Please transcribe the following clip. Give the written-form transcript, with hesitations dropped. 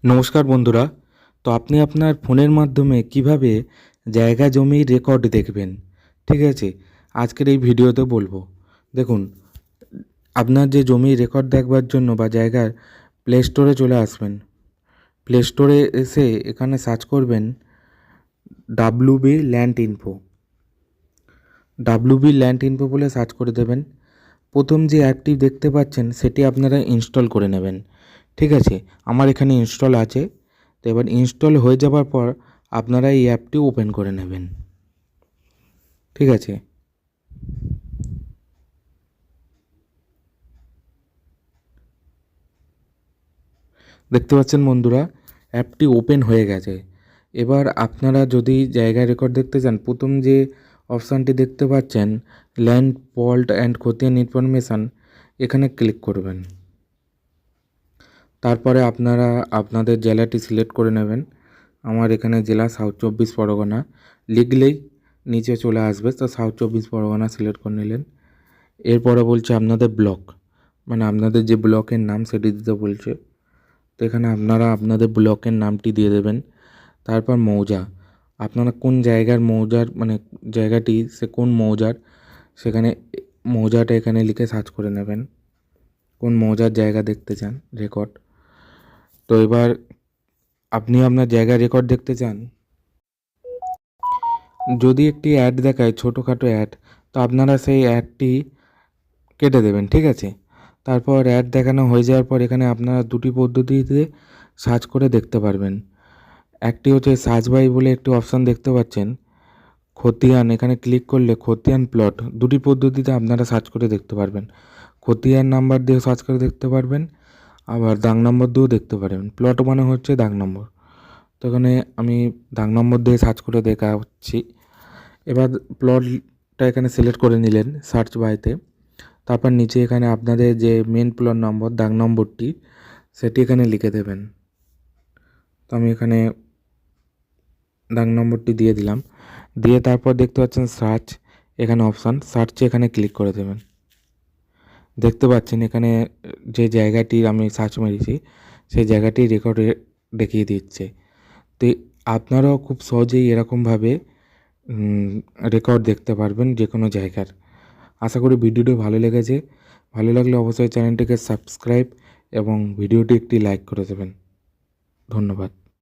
নমস্কার বন্ধুরা। তো আপনি আপনার ফোনের মাধ্যমে কিভাবে জায়গা জমির রেকর্ড দেখবেন, ঠিক আছে, আজকের এই ভিডিওতে বলবো। দেখুন, আপনার যে জমির রেকর্ড দেখবার জন্য বা জায়গার প্লে স্টোরে চলে আসবেন। প্লে স্টোরে এসে এখানে সার্চ করবেন WB land info. WB land info বলে সার্চ করে দেবেন। প্রথম যে অ্যাপটি দেখতে পাচ্ছেন সেটি আপনারা ইনস্টল করে নেবেন, ঠিক আছে। আমার এখানে ইনস্টল আছে। তো এবার ইনস্টল হয়ে যাবার পর আপনারা এই অ্যাপটি ওপেন করে নেবেন, ঠিক আছে। দেখতে পাচ্ছেন বন্ধুরা, অ্যাপটি ওপেন হয়ে গেছে। এবার আপনারা যদি জায়গা রেকর্ড দেখতে চান, প্রথম যে অপশানটি দেখতে পাচ্ছেন ল্যান্ড ফল্ট অ্যান্ড খতিয়ান ইনফরমেশান, এখানে ক্লিক করবেন। তারপরে আপনারা আপনাদের জেলাটি সিলেক্ট করে নেবেন। আমার এখানে জেলা সাউথ চব্বিশ পরগনা লিখলেই নিচে চলে আসবে। তো সাউথ চব্বিশ পরগনা সিলেক্ট করে নিলেন। এরপরে বলছে আপনাদের ব্লক, মানে আপনাদের যে ব্লকের নাম সেটি দিতে বলছে। তো এখানে আপনারা আপনাদের ব্লকের নামটি দিয়ে দেবেন। তারপর মৌজা, আপনারা কোন জায়গার মৌজার, মানে জায়গাটি সে কোন মৌজার, সেখানে মৌজাটা এখানে লিখে সার্চ করে নেবেন কোন মৌজার জায়গা দেখতে চান রেকর্ড। তো এবার আপনি আপনার জায়গার রেকর্ড দেখতে চান, যদি একটি অ্যাড দেখায় ছোটোখাটো অ্যাড, তো আপনারা সেই অ্যাডটি কেটে দেবেন, ঠিক আছে। তারপর অ্যাড দেখানো হয়ে যাওয়ার পর এখানে আপনারা দুটি পদ্ধতিতে সার্চ করে দেখতে পারবেন। একটি হচ্ছে সার্চ বাই বলে একটি অপশান দেখতে পাচ্ছেন, খতিয়ান, এখানে ক্লিক করলে খতিয়ান প্লট, দুটি পদ্ধতিতে আপনারা সার্চ করে দেখতে পারবেন। খতিয়ান নাম্বার দিয়ে সার্চ করে দেখতে পারবেন, আবার দাগ নম্বর দিয়েও দেখতে পারবেন। প্লট মানে হচ্ছে দাগ নম্বর। তো এখানে আমি দাগ নম্বর দিয়ে সার্চ করে দেখাচ্ছি। এবার প্লটটা এখানে সিলেক্ট করে নিলেন সার্চ বাইতে। তারপর নিচে এখানে আপনাদের যে মেন প্লট নম্বর দাগ নম্বরটি সেটি এখানে লিখে দেবেন। তো আমি এখানে দাগ নম্বরটি দিয়ে দিলাম। দিয়ে তারপর দেখতে পাচ্ছেন সার্চ, এখানে অপশান সার্চে এখানে ক্লিক করে দেবেন। দেখতে পাচ্ছেন এখানে যে জায়গাটি আমি সার্চ মেরেছি সেই জায়গাটি রেকর্ডে দেখিয়ে দিচ্ছে। তো আপনারাও খুব সহজেই এরকমভাবে রেকর্ড দেখতে পারবেন যে কোনো জায়গার। আশা করি ভিডিওটি ভালো লেগেছে। ভালো লাগলে অবশ্যই চ্যানেলটিকে সাবস্ক্রাইব এবং ভিডিওটি একটি লাইক করে দেবেন। ধন্যবাদ।